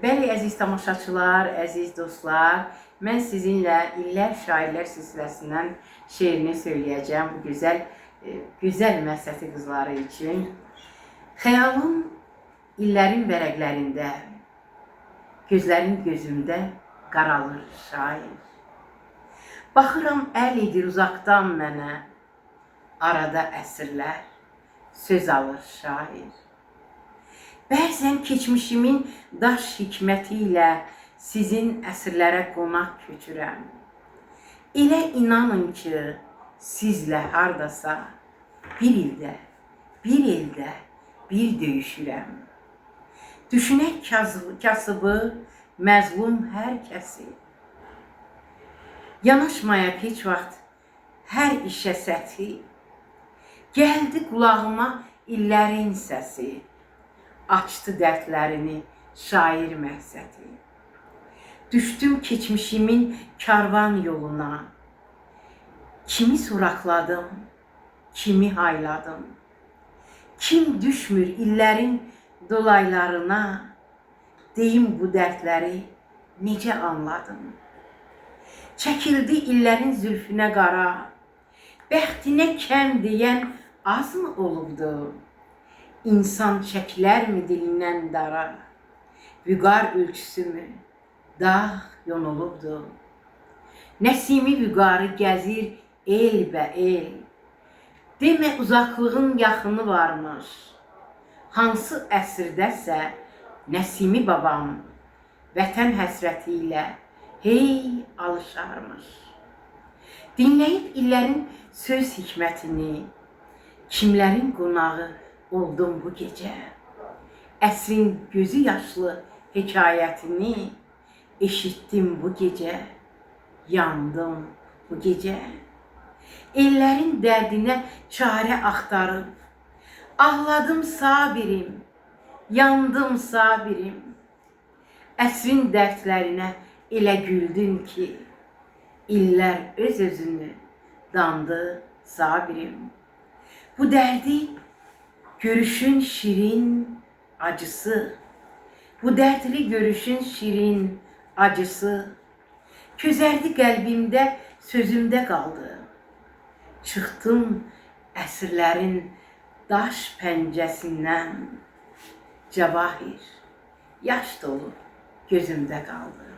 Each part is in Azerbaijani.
Bəli, əziz tamaşaçılar, əziz dostlar, mən sizinlə İllər Şairlər silsiləsindən şeirini söyləyəcəm bu gözəl məsəti qızları üçün. Xəyalım illərin vərəqlərində, gözlərin gözümdə qaralır şair. Baxıram, əl edir uzaqdan mənə, arada əsrlər, söz alır şair. Bəzən keçmişimin daş hikməti ilə sizin əsrlərə qonaq köçürəm. Elə inanın ki, sizlə hardasa bir ildə, bir eldə, bir döyüşürəm. Düşünək kasıbı, məzlum hər kəsi. Yanaşmayaq heç vaxt hər işə səthi. Gəldi qulağıma illərin səsi. Açdı dərdlərini şair məhsəti. Düşdüm keçmişimin karvan yoluna. Kimi soraqladım, kimi hayladım. Kim düşmür illərin dolaylarına, deyim bu dərdləri necə anladım. Çəkildi illərin zülfünə qara, bəxtinə kəm deyən az mı olubdu? İnsan çəkilərmi dilindən dara, vüqar ölçüsü mü dağ yonulubdu. Nəsimi vüqarı gəzir el bə el, demə uzaqlığın yaxını varmış. Hansı əsrdəsə Nəsimi babam, vətən həsrəti ilə hey alışarmış. Dinləyib illərin söz hikmətini, kimlərin qonağı oldum bu gecə. Əsrin gözü yaşlı hekayətini eşitdim bu gecə. Yandım bu gecə. Ellərin dərdinə çarə axtarıb, ağladım sabirim, yandım sabirim. Əsrin dərdlərinə elə güldüm ki, illər öz-özünü dandı sabirim. Bu dərdi görüşün şirin acısı, bu dərdli görüşün şirin acısı, közərdi qəlbimdə, sözümdə qaldı. Çıxdım əsrlərin daş pəncəsindən, cəvahir, yaş dolu gözümdə qaldı.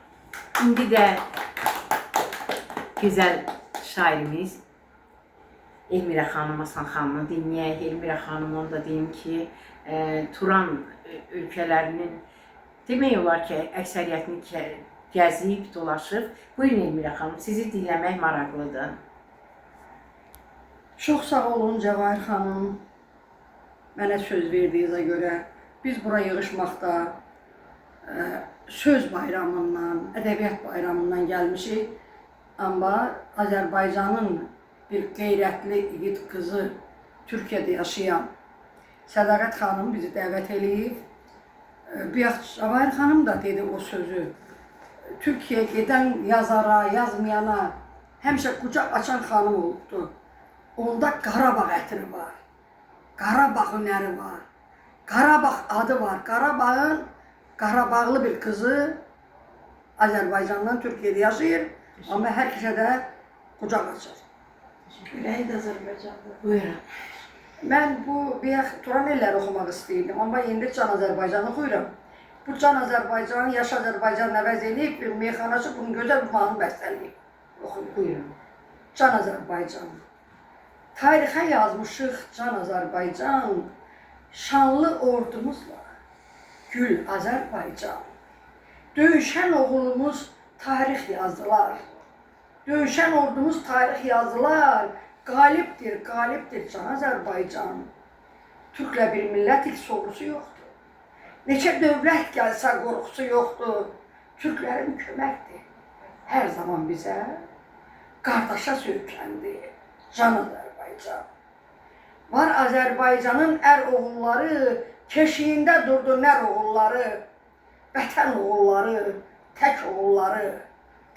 İndi də gözəl şairimiz Elmirə xanım, Aslan xanımı dinləyək. Elmirə xanımın da deyim ki, Turan ölkələrinin demək olar ki, əksəriyyətini gəzib, dolaşıb. Buyurun Elmirə xanım, sizi dinləmək maraqlıdır. Çox sağ olun Cəvahir xanım, mənə söz verdiyinizə görə. Biz bura yığışmaqda söz bayramından, ədəbiyyat bayramından gəlmişik. Amma Azərbaycanın bir qeyrətli igid qızı, Türkiyədə yaşayan Sədaqət xanım bizi dəvət eləyib. Cəvahir xanım da dedi o sözü. Türkiyəyə gedən yazara, yazmayana həmişə qucaq açan xanım olubdu. Onda Qarabağ ətri var, Qarabağ hünəri var, Qarabağ adı var. Qarabağlı bir qızı Azərbaycandan Türkiyədə yaşayır, amma hər kəsə də qucaq açır. Ürəyi də Azərbaycanda. Buyurun. Mən bu Turan elləri oxumaq istəyirdim, amma indi Can Azərbaycanı oxuyuram. Bu Can Azərbaycan, Yaş Azərbaycanı əvəz edib, bir meyxanaçı bunun gözəl bir mahnı bəstələyib. Oxuyun. Buyurun. Can Azərbaycan. Tarixə yazmışıq Can Azərbaycan, şanlı ordumuzla Gül Azərbaycan. Döyüşən oğlumuz tarix yazdılar. Döyüşən ordumuz tarix yazdılar. Qalibdir, qalibdir Can Azərbaycan. Türklə bir millət sorusu yoxdur. Neçə dövlət gəlsə qorxusu yoxdur. Türklərin köməkdir. Hər zaman bizə qardaşa söykəndi Can Azərbaycan. Var Azərbaycanın ər oğulları, keşiyində durdu nər oğulları. Vətən oğulları, tək oğulları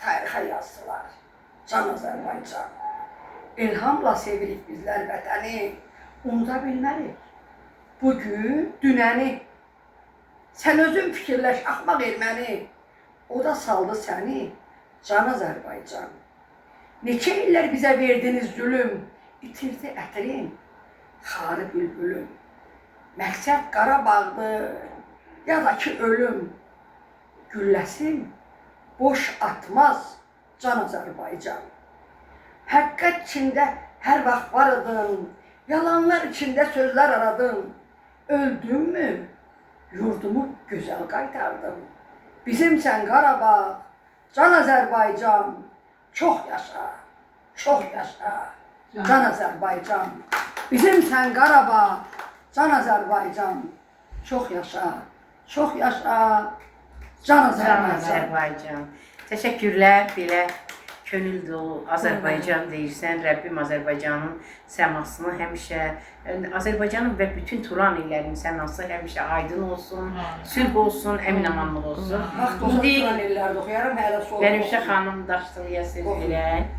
tarixə yazdılar Can Azərbaycan. İlhamla sevirik bizlər vətəni, unuda bilmərik bugün dünəni. Sən özün fikirləş, axmaq erməni. O da saldı səni, can Azərbaycan. Neçə illər bizə verdiniz zülüm, itirdi ətrin, xarı bülbülüm. Məqsəd Qarabağdır, ya da ki ölüm. Gülləsin boş atmaz can Azərbaycan. Həqiqət içində hər vaxt vardın, yalanlar içində sözlər aradın. Öldünmü, yurdumu gözəl qaytardın. Bizimsən Qarabağ, can Azərbaycan. Çox yaşa, çox yaşa, can Azərbaycan. Bizimsən Qarabağ, can Azərbaycan. Çox yaşa, çox yaşa, can Can Azərbaycan. Azərbaycan. Təşəkkürlər, belə könül dolu Azərbaycan deyirsən. Rəbbim Azərbaycanın səmasını həmişə, Azərbaycanın və bütün Turan illərinin səması həmişə aydın olsun, sülh olsun, əmin-amanlıq olsun. Vaxt olsa Turan illərdə oxuyaram, hələ soğuk Bənövşə xanım Daşdılıya söz verək.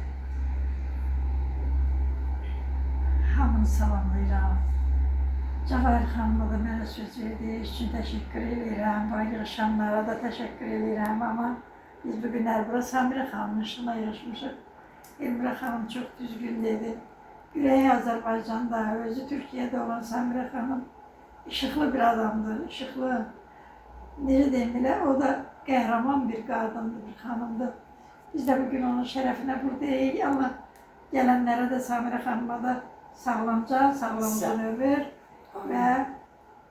Hamını salamlayıram. Cəvahir xanıma da mənə söz verdiyi üçün təşəkkür edirəm. Bayıq şanlara da təşəkkür edirəm. Amma biz bu günlər bura Samirə xanımın işinə yığışmışıq. Elmirə xanım çox düzgün dedi. Ürəyi Azərbaycanda, özü Türkiyədə olan Samirə xanım işıqlı bir adamdır, işıqlı. Necə deyim elə, o da qəhrəman bir qadındır, bir xanımdır. Biz də bugün onun şərəfinə buradayıq. Allah gələnlərə də Samirə xanıma da sağlamca, sağlamcan ömür və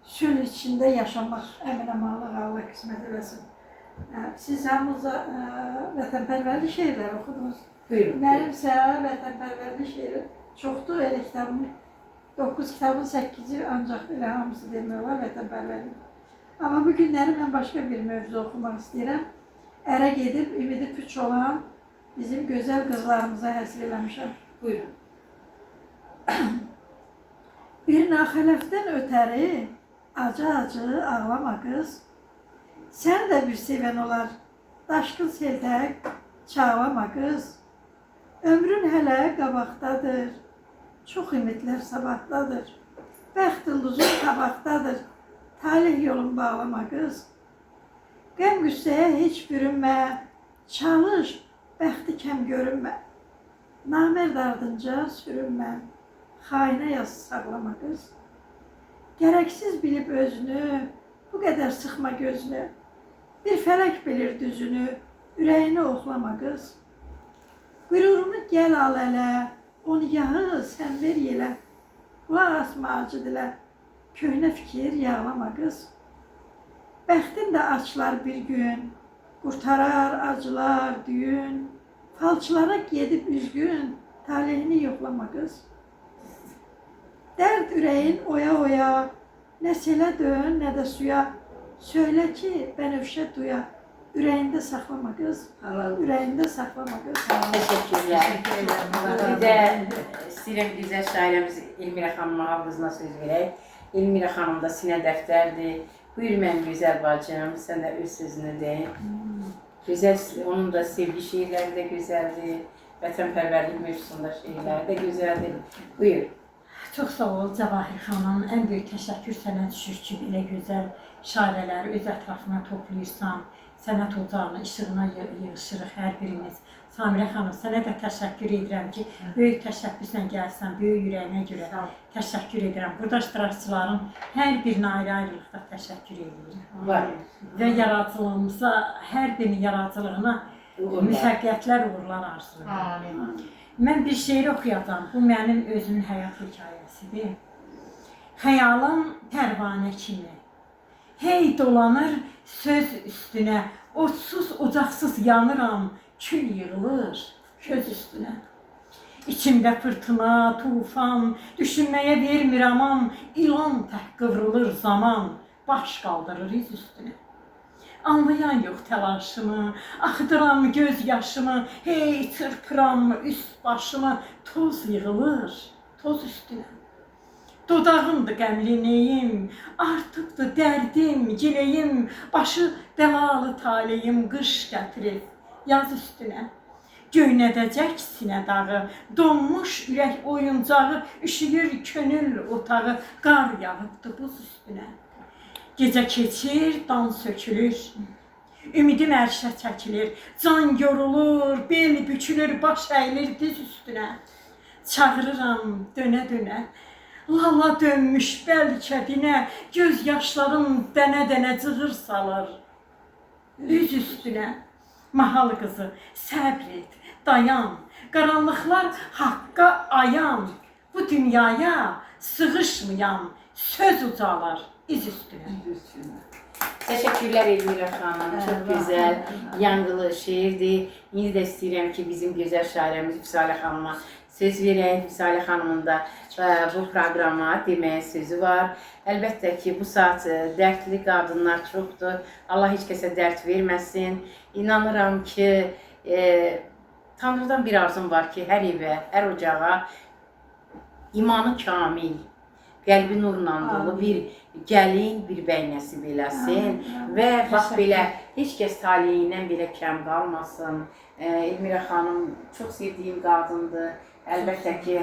sülh içində yaşamaq, əmin-amanlıq Allah qismət eləsin. Siz hamınıza vətənpərvərlik şeirlər oxudunuz. Buyurun. Mənimsə vətənpərvərlik şeiri çoxdur, elə kitabın 9 kitabın 8-i ancaq elə hamısı demək olar vətənpərvərlik. Amma bu günləri mən başqa bir mövzu oxumaq istəyirəm. Ərə gedib ümidi puç olan bizim gözəl qızlarımıza həsr eləmişəm. Buyurun. Bir naxələfdən ötəri acı-acı ağlama qız. Sən də bir sevən olar, daşqın seltək çağlama qız. Ömrün hələ qabaqdadır, çox ümidlər sabahdadır. Bəxt ulduzun qabaqdadır, talih yolun bağlama qız. Qəm qüssəyə heç bürünmə, çalış, bəxti kəm görünmə. Namərd ardınca sürünmə, xainə yaz sağlama qız. Gərəksiz bilib özünü, bu qədər sıxma gözünü. Bir fələk bilir düzünü, ürəyini oxlama qız. Qürurunu gəl al ələ, onu yağı sən ver yelə. Qulaq asma acı dilə, köhnə fikir yağlama qız. Bəxtin də açlar bir gün, qurtarar acılar düyün. Falçılara gedib üzgün, talihini yoxlama qız. Dərd ürəyin oya-oya, nə selə dön, nə də suya. Söylə ki, bənövşə duya, ürəyində saxlama qız. Ürəyində saxlama qız. Təşəkkürlər. Bir də istəyirəm güzəl şairəmiz Elmirə xanıma hafızına söz verək. Elmirə xanım da sinə dəftərdir. Buyur mən gözəl bacım, sən də öz sözünü de. Gözəl, onun da sevgi şeirləri də gözəldir. Vətənpərvərlik mövzusunda şeirləri də gözəldir. Buyur. Çox sağ ol Cəvahir xanım. Ən böyük təşəkkür sənə düşür ki, belə gözəl şairələri öz ətrafına toplayırsan. Sənət ocağına, işığına yığışırıq hər birimiz. Samirə xanım, sənə də təşəkkür edirəm ki, böyük təşəkkürlə gəlsən, böyük ürəyinə görə təşəkkür edirəm. Burada iştirakçıların hər birinə ayrı-ayrılıqda təşəkkür edirəm. Var. Və yaradıcılığımıza, hər birinin yaradıcılığına müvəffəqiyyətlər, uğurlar arzulayıram. Mən bir şeir oxuyacağam. Bu mənim özümün həyat hekayəsidir. Xəyalım pərvanə kimi. Hey dolanır söz üstünə. Otsuz, ocaqsız yanıram. Kül yığılır köz üstünə. İçimdə fırtına, tufan, düşünməyə vermir aman. İlan tək qıvrılır zaman. Baş qaldırır iz üstünə. Anlayan yox təlaşımı, axıdıram göz yaşımı, hey çırpıram üst başımı, toz yığılır, toz üstünə. Dodağımdır qəmli neyim, artıqdır dərdim, giləyim, başı bəlalı taleyim qış gətirib yaz üstünə. Göynədəcək sinə dağı, donmuş ürək oyuncağı, üşüyür könül otağı, qar yağıbdır buz üstünə. Gecə keçir, dan sökülür. Ümidim ərşə çəkilir, can yorulur, bel bükülür, baş əyilir diz üstünə. Çağırıram dönə-dönə, lala dönmüş bəlkə dinə, göz yaşlarım dənə-dənə cığır salır. Üz üstünə, mahal qızı, səbr et, dayan, qaranlıqlar haqqa ayan, bu dünyaya sığışmayan söz ucalar iz üstünə. Teşekkürler Elmira Hanım. Çok güzel, yanğılı şiirdi. Yine de istedim ki bizim güzel şairimiz Füsalih Hanım'a söz vereyim. Füsalih Hanım'ın da bu programa demeye sözü var. Elbette ki bu saat dertli kadınlar çoktur. Allah hiç kese dert vermesin. İnanıram ki Tanrı'dan bir arzum var ki her eve, her ocağa imanı kamil, qəlbi nurla dolu bir gəlin, bir bəy nəsib eləsin və bax belə heç kəs taleyindən belə kəm qalmasın. Elmira xanım çox sevdiyim qadındır. Əlbəttə ki,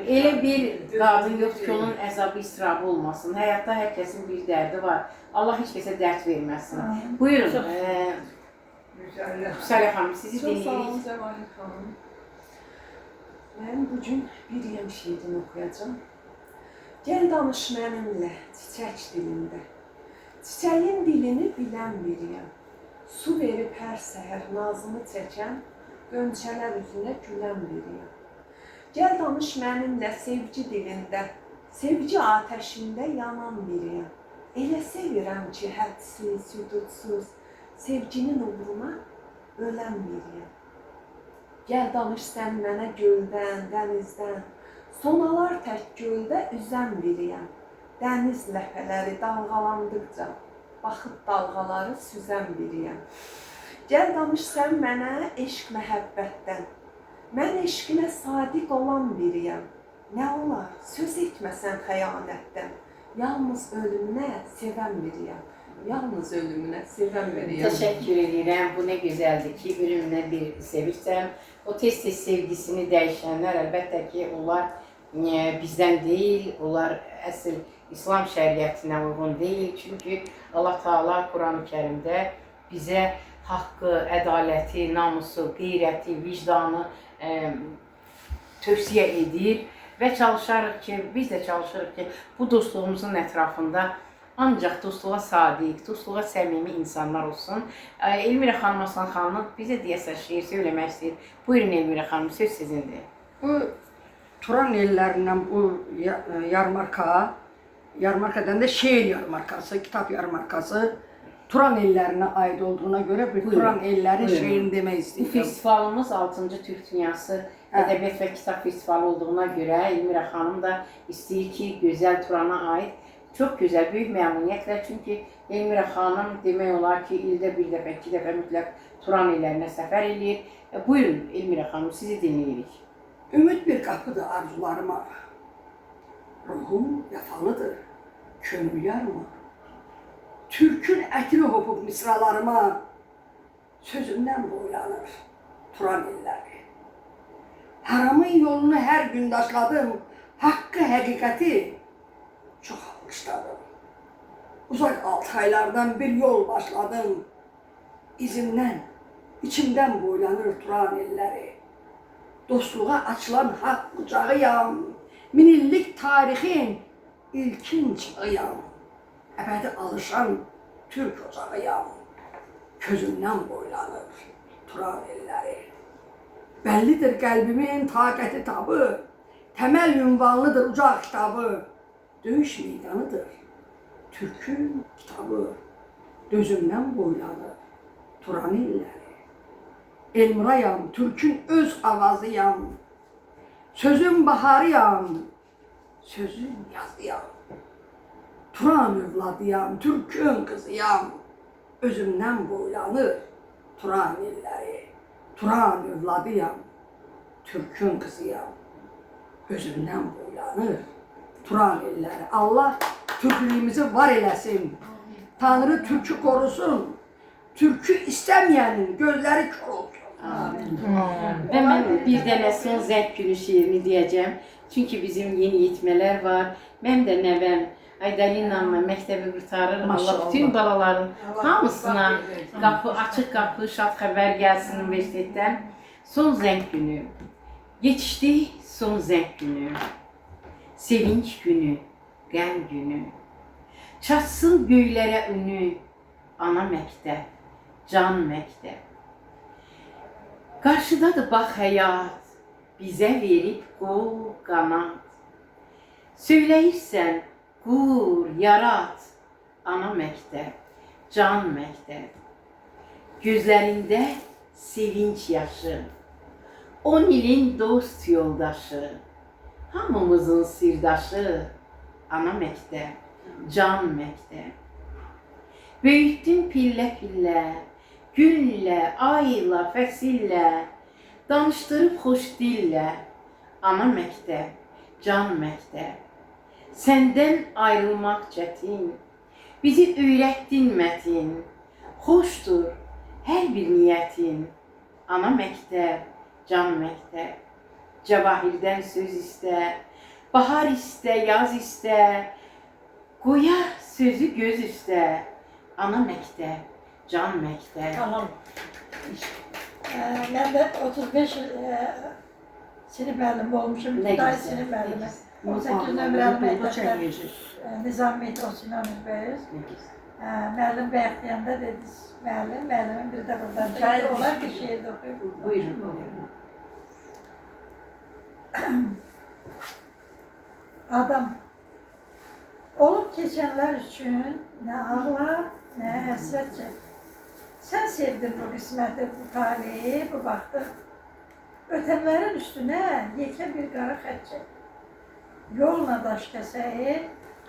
elə bir qadın yoxdur ki, onun əzabı, israbı olmasın. Həyatda hər kəsin bir dərdi var. Allah heç kəsə dərd verməsin. Buyurun, Füsalih xanım, sizi Çok sağ olun dinləyirik. Cevahir Hanım. Ben bugün bir yem şiirini okuyacağım. Gel danış mənimlə çiçək dilində. Çiçəyin dilini bilən biriyəm. Su verib hər səhər nazını çəkən, qönçələr üzünə gülən biriyəm. Gəl danış mənimlə sevgi dilində, sevgi atəşində yanan biriyəm. Elə sevirəm ki, hədsiz, hüdudsuz, sevginin uğruna ölən biriyəm. Gəl danış sən mənə göldən, dənizdən, sonalar tək göldə üzən biriyəm. Dəniz ləpələri dalğalandıqca, baxıb dalğaları süzən biriyəm. Gəl danış sən mənə eşq məhəbbətdən, mən eşqinə sadiq olan biriyəm. Nə olar, söz etməsən xəyanətdən, yalnız ölümünə sevən biriyəm. Yalnız ölümünə sevən biriyəm. Teşekkür ederim. Bu ne güzeldi ki ölümüne bir sevirsen. O tez sevgisini değişenler elbette ki onlar bizden değil, onlar əsl İslam şəriətinə uyğun değil. Çünkü Allah Teala Kur'an-ı Kerim'de bize hakkı, ədaleti, namusu, qeyrəti, vicdanı tövsiyə edir ve çalışarıq ki, biz de çalışırıq ki bu dostluğumuzun etrafında ancaq dostluğa sadiq, dostluğa səmimi insanlar olsun. Elmira xanım Aslan xanım bizə deyəsə şiir söyləmək istəyir. Buyurun Elmira xanım, söz sizindir. Bu Turan ellərindən bu yarmarkadan da şeir yarmarkası, kitap yarmarkası Turan ellərinə aid olduğuna göre bir Buyurun. Turan elləri Buyurun. şeirini demək Bu istəyirəm. festivalımız 6-cı Türk Dünyası Ədəbiyyat və Kitab Festivalı olduğuna görə Elmira xanım da istəyir ki, gözəl Turana aid çok güzel, büyük memnuniyetle çünkü Elmira xanım demək olar ki, ildə bir dəfə, iki dəfə mütləq Turan illərinə səfər edir. Buyurun Elmira xanım, sizi dinləyirik. Ümid bir kapıdır arzularıma, ruhum yafalıdır, könül yarıma. Türkün ətini hopub misralarıma, sözümdən boylanır Turan illəri. Haramın yolunu hər gün daşladım, haqqı, həqiqəti çox almışladım. Uzaq Altaylardan bir yol başladım, izimdən, içimdən boylanır Turan illəri. Dostluğa açılan haqq qucağıyam, min illik tarixin ilkin çağıyam. Əbədi alışan Türk ocağıyam, közümdən boylanır Turan illəri. Bəllidir qəlbimin taqəti tabı, təməl ünvanlıdır ucaq kitabı, döyüş meydanıdır Türkün kitabı, dözümdən boylanır Turan illəri. Elmirayam, Türkün öz avazıyam, sözün baharıyam, sözün yazıyam. Turan övladıyam, Türkün kızıyam, özümdən boylanır Turan illəri. Turan övladıyam, Türkün kızıyam, özümdən boylanır Turan illəri. Allah Türklüğümüzü var eləsin, Tanrı Türk'ü korusun, Türk'ü istəməyənin gözləri kör olsun. Ve ben bir dənə son zevk günü şiirini diyeceğim. Çünkü bizim yeni yetmələr var. Mənim də nəvəm Aydalinlə məktəbi qurtarır. Allah Maşallah. bütün balaların hamısına Allah qapı açıq qapı, şad xəbər gəlsin universitetdən. Son zəng günü. Yetişdi son zəng günü. Sevinç günü, qəm günü. Çatsın göylərə ünü. Ana məktəb, can məktəb. Qarşıdadır bax həyat. Bizə verib qol, qanat. Söyləyirsən, qur, yarat. Ana məktəb, can məktəb. Gözlərində sevinç yaşı. 10 ilin dost yoldaşı. Hamımızın sirdaşı. Ana məktəb, can məktəb. Böyütdün pillə-pillə, günlə, ayla, fəsillə. Danışdırıb xoş dillə. Ana məktəb, can məktəb. Səndən ayrılmaq çətin. Bizi öyrətdin mətin. Xoşdur hər bir niyyətin. Ana məktəb, can məktəb. Cəvahirdən söz istə. Bahar istə, yaz istə. Qoya sözü göz üstə. Ana məktəb, can məktəb. Tamam. Ben de 35 yıl sinif müellimi olmuşum. Ne Daha güzel, sinif ne müellimi. güzel. 18 nömrəli məktəbdə Nizami Osman Bey'iz. Müəllim bəyəkləyəndə dedi, müəllimin biri də buradan şair olar bir şehirdə oxuyub. Buyurun, buyurun. Adam olub keçənlər üçün nə ağlar, nə həsrət çək. Sən sevdin bu qisməti, bu taleyi, bu vaxtı. Ötənlərin üstünə yekə bir qara xət çək. Yoluna daş kəsəyi,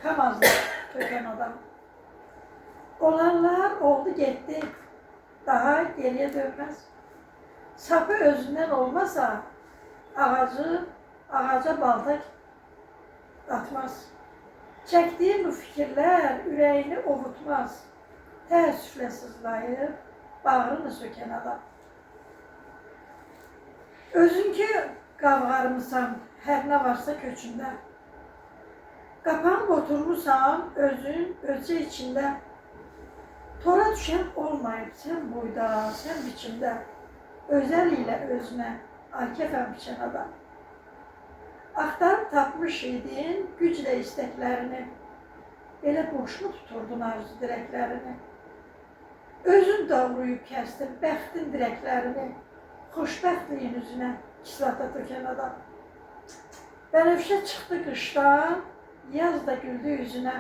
kamazla tökən adam. Olanlar oldu getdi, daha geriyə dönməz. Sapı özündən olmasa, ağaca balta atmaz. Çəkdiyi bu fikirlər ürəyini ovutmaz. Təəssüflə sızlayıb, bağrını sökən adam. Özünkü qavğarmısan, hər nə varsa köçündə. Qapanıb oturmuşsan, özün, özü içində. Tora düşən olmayıb, sən boyda, sən biçimdə. Özəl ilə özünə, akəfən biçən adam. Axtarıb tapmış idin güclə istəklərini. Elə boşmu tuturdun arzu dirəklərini. Özün doğruyub kəsdin bəxtin dirəklərini. Xoşbəxtliyin üzünə kislata tökən adam. Bənövşə çıxdı qışdan, yaz da güldü üzünə.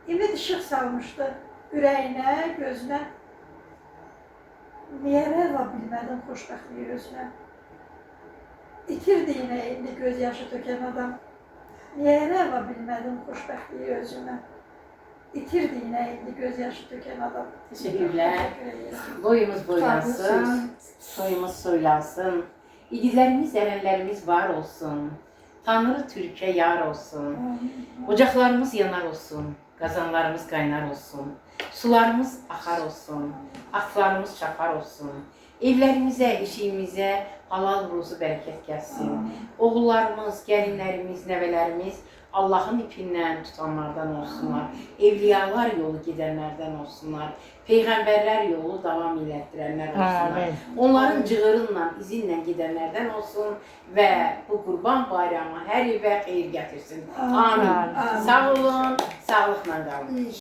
İmid işıq salmışdı ürəyinə, gözünə. Niyə rəva bilmədin xoşbəxtliyi özünə? İtirdi yine indi gözyaşı tökən adam. Niyə rəva bilmədin xoşbəxtliyi özünə? İtirdi yine indi gözyaşı tökən adam. Teşekkürler. Teşekkür ederim. Boyumuz boylansın, soyumuz soylansın. İgidlərimiz, ərənlərimiz var olsun. Tanrı Türkiye yar olsun. Ocaqlarımız yanar olsun. Qazanlarımız qaynar olsun. Sularımız axar olsun. Atlarımız çapar olsun. Evlərimizə, eşiyimizə halal ruzu bərəkət gəlsin. Oğullarımız, gəlinlərimiz, nəvələrimiz Allah'ın ipindən tutanlardan olsunlar. Evliyalar yolu gedənlərdən olsunlar. Peyğəmbərlər yolu davam elətdirənlər olsunlar. Onların cığırınla, izinlə gedənlərdən olsun və bu Qurban bayramı hər evə xeyir gətirsin. Amin. Sağ olun, sağlıqla qalın.